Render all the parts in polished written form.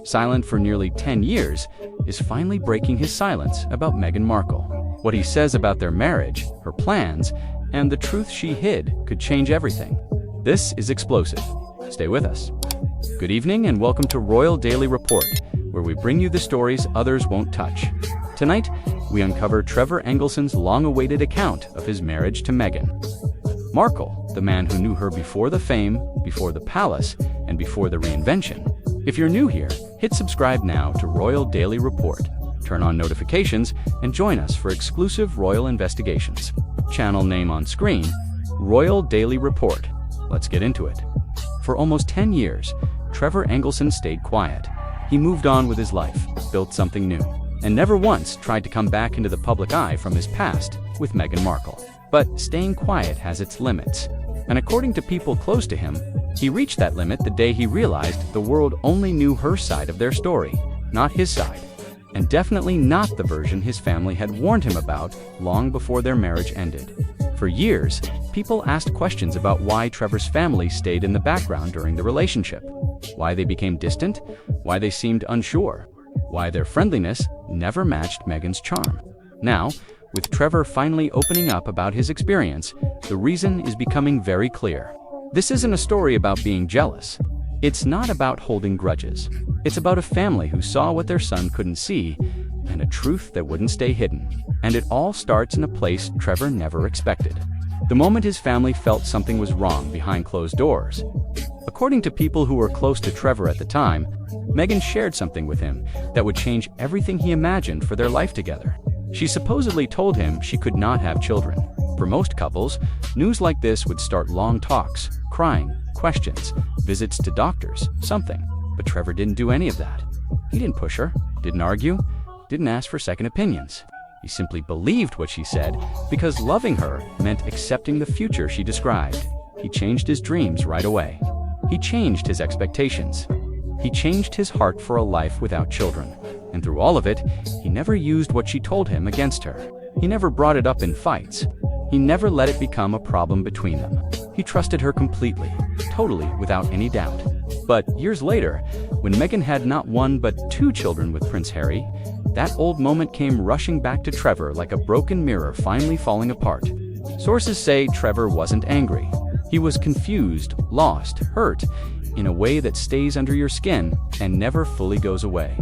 silent for nearly 10 years, is finally breaking his silence about Meghan Markle. What he says about their marriage, her plans, and the truth she hid could change everything. This is explosive. Stay with us. Good evening and welcome to Royal Daily Report, where we bring you the stories others won't touch. Tonight, we uncover Trevor Engelson's long-awaited account of his marriage to Meghan Markle, the man who knew her before the fame, before the palace, and before the reinvention. If you're new here, hit subscribe now to Royal Daily Report. Turn on notifications and join us for exclusive royal investigations. Channel name on screen, Royal Daily Report. Let's get into it. For almost 10 years, Trevor Engelson stayed quiet. He moved on with his life, built something new, and never once tried to come back into the public eye from his past with Meghan Markle. But staying quiet has its limits. And according to people close to him, he reached that limit the day he realized the world only knew her side of their story, not his side. And definitely not the version his family had warned him about long before their marriage ended. For years, people asked questions about why Trevor's family stayed in the background during the relationship, why they became distant, why they seemed unsure, why their friendliness never matched Meghan's charm. Now, with Trevor finally opening up about his experience, the reason is becoming very clear. This isn't a story about being jealous. It's not about holding grudges. It's about a family who saw what their son couldn't see, and a truth that wouldn't stay hidden. And it all starts in a place Trevor never expected. The moment his family felt something was wrong behind closed doors. According to people who were close to Trevor at the time, Meghan shared something with him that would change everything he imagined for their life together. She supposedly told him she could not have children. For most couples, news like this would start long talks, crying, questions, visits to doctors, something. But Trevor didn't do any of that. He didn't push her, didn't argue, didn't ask for second opinions. He simply believed what she said because loving her meant accepting the future she described. He changed his dreams right away. He changed his expectations. He changed his heart for a life without children. And through all of it, he never used what she told him against her. He never brought it up in fights. He never let it become a problem between them. He trusted her completely, totally, without any doubt. But years later, when Meghan had not one but 2 children with Prince Harry, that old moment came rushing back to Trevor like a broken mirror finally falling apart. Sources say Trevor wasn't angry. He was confused, lost, hurt, in a way that stays under your skin and never fully goes away.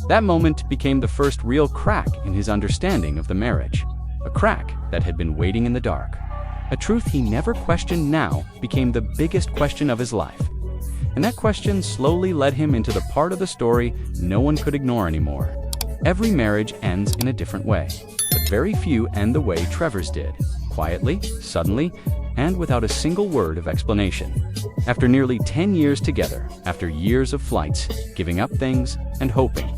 That moment became the first real crack in his understanding of the marriage. A crack that had been waiting in the dark. A truth he never questioned now became the biggest question of his life. And that question slowly led him into the part of the story no one could ignore anymore. Every marriage ends in a different way, but very few end the way Trevor's did. Quietly, suddenly, and without a single word of explanation. After nearly 10 years together, after years of flights, giving up things, and hoping,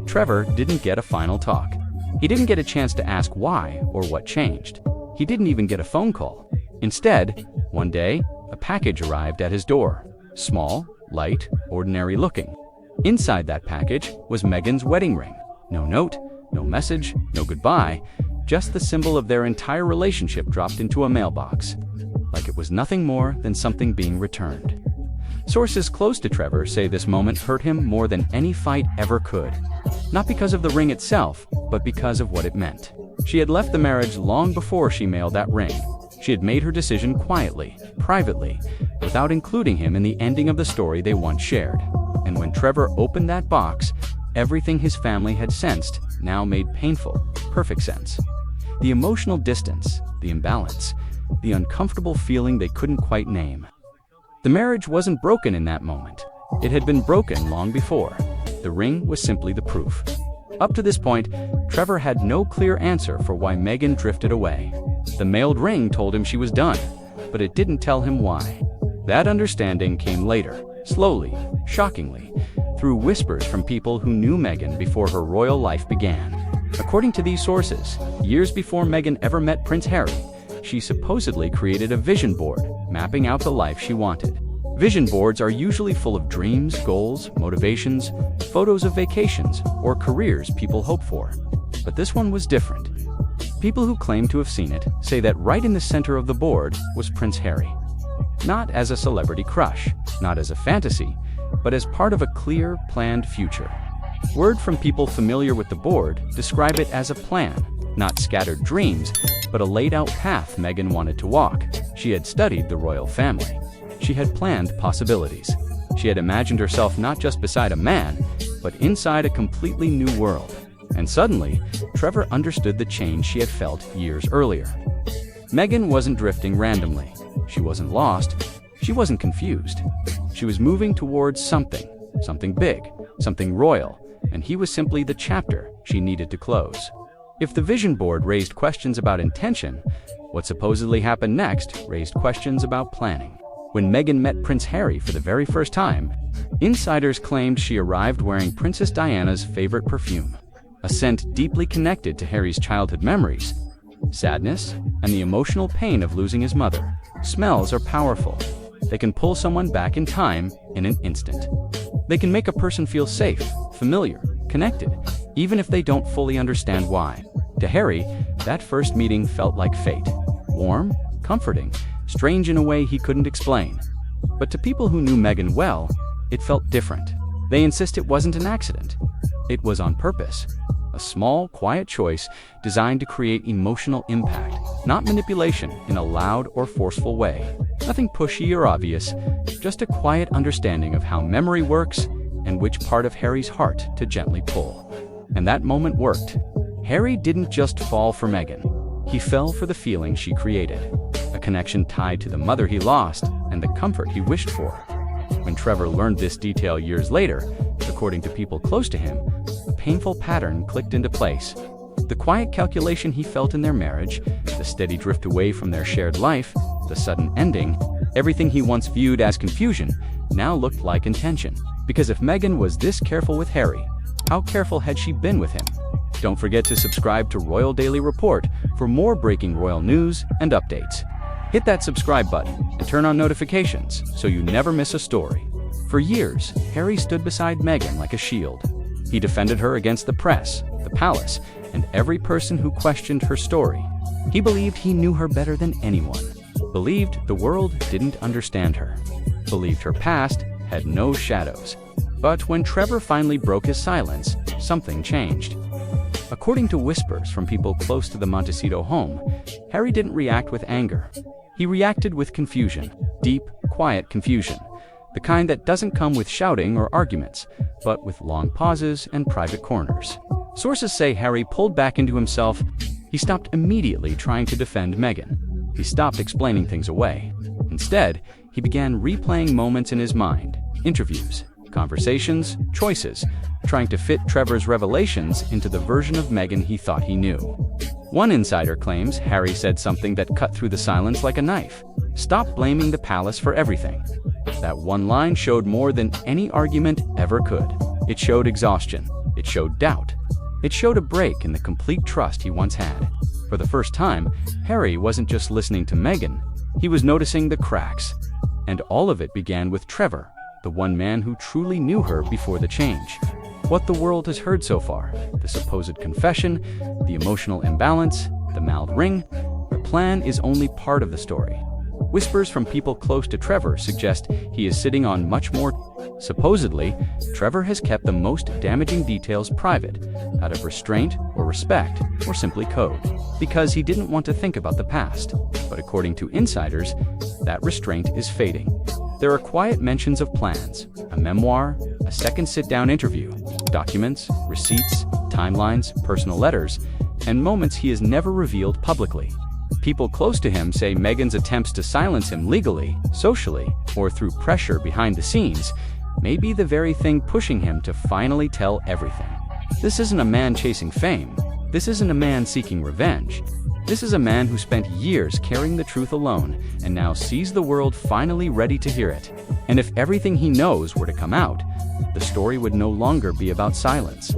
Trevor didn't get a final talk. He didn't get a chance to ask why or what changed. He didn't even get a phone call. Instead, one day, a package arrived at his door. Small, light, ordinary looking. Inside that package was Meghan's wedding ring. No note, no message, no goodbye, just the symbol of their entire relationship dropped into a mailbox, like it was nothing more than something being returned. Sources close to Trevor say this moment hurt him more than any fight ever could. Not because of the ring itself, but because of what it meant. She had left the marriage long before she mailed that ring. She had made her decision quietly, privately, without including him in the ending of the story they once shared. And when Trevor opened that box, everything his family had sensed now made painful, perfect sense. The emotional distance, the imbalance, the uncomfortable feeling they couldn't quite name. The marriage wasn't broken in that moment. It had been broken long before. The ring was simply the proof. Up to this point, Trevor had no clear answer for why Meghan drifted away. The mailed ring told him she was done, but it didn't tell him why. That understanding came later, slowly, shockingly, through whispers from people who knew Meghan before her royal life began. According to these sources, years before Meghan ever met Prince Harry, she supposedly created a vision board, mapping out the life she wanted. Vision boards are usually full of dreams, goals, motivations, photos of vacations, or careers people hope for. But this one was different. People who claim to have seen it say that right in the center of the board was Prince Harry. Not as a celebrity crush, not as a fantasy, but as part of a clear, planned future. Word from people familiar with the board describe it as a plan, not scattered dreams, but a laid-out path Meghan wanted to walk. She had studied the royal family. She had planned possibilities. She had imagined herself not just beside a man, but inside a completely new world. And suddenly, Trevor understood the change she had felt years earlier. Meghan wasn't drifting randomly. She wasn't lost. She wasn't confused. She was moving towards something big, something royal, and he was simply the chapter she needed to close. If the vision board raised questions about intention, what supposedly happened next raised questions about planning. When Meghan met Prince Harry for the very first time, insiders claimed she arrived wearing Princess Diana's favorite perfume, a scent deeply connected to Harry's childhood memories, sadness, and the emotional pain of losing his mother. Smells are powerful. They can pull someone back in time in an instant. They can make a person feel safe, familiar, connected, even if they don't fully understand why. To Harry, that first meeting felt like fate. Warm, comforting, strange in a way he couldn't explain. But to people who knew Meghan well, it felt different. They insist it wasn't an accident. It was on purpose. A small, quiet choice designed to create emotional impact, not manipulation in a loud or forceful way. Nothing pushy or obvious, just a quiet understanding of how memory works and which part of Harry's heart to gently pull. And that moment worked. Harry didn't just fall for Meghan. He fell for the feeling she created, a connection tied to the mother he lost and the comfort he wished for. When Trevor learned this detail years later, according to people close to him, a painful pattern clicked into place. The quiet calculation he felt in their marriage, the steady drift away from their shared life, the sudden ending, everything he once viewed as confusion now looked like intention. Because if Meghan was this careful with Harry, how careful had she been with him? Don't forget to subscribe to Royal Daily Report for more breaking royal news and updates. Hit that subscribe button and turn on notifications so you never miss a story. For years, Harry stood beside Meghan like a shield. He defended her against the press, the palace, and every person who questioned her story. He believed he knew her better than anyone. Believed the world didn't understand her. Believed her past had no shadows. But when Trevor finally broke his silence, something changed. According to whispers from people close to the Montecito home, Harry didn't react with anger. He reacted with confusion, deep, quiet confusion, the kind that doesn't come with shouting or arguments, but with long pauses and private corners. Sources say Harry pulled back into himself. He stopped immediately trying to defend Meghan. He stopped explaining things away. Instead, he began replaying moments in his mind, interviews, conversations, choices, trying to fit Trevor's revelations into the version of Meghan he thought he knew. One insider claims Harry said something that cut through the silence like a knife. "Stop blaming the palace for everything." That one line showed more than any argument ever could. It showed exhaustion. It showed doubt. It showed a break in the complete trust he once had. For the first time, Harry wasn't just listening to Meghan. He was noticing the cracks. And all of it began with Trevor, the one man who truly knew her before the change. What the world has heard so far, the supposed confession, the emotional imbalance, the mild ring, the plan is only part of the story. Whispers from people close to Trevor suggest he is sitting on much more. Supposedly, Trevor has kept the most damaging details private, out of restraint or respect, or simply code, because he didn't want to think about the past. But according to insiders, that restraint is fading. There are quiet mentions of plans, a memoir, a second sit-down interview, documents, receipts, timelines, personal letters, and moments he has never revealed publicly. People close to him say Meghan's attempts to silence him legally, socially, or through pressure behind the scenes may be the very thing pushing him to finally tell everything. This isn't a man chasing fame. This isn't a man seeking revenge. This is a man who spent years carrying the truth alone and now sees the world finally ready to hear it. And if everything he knows were to come out, the story would no longer be about silence.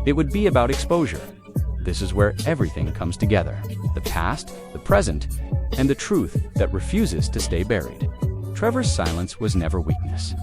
It would be about exposure. This is where everything comes together: the past, the present, and the truth that refuses to stay buried. Trevor's silence was never weakness.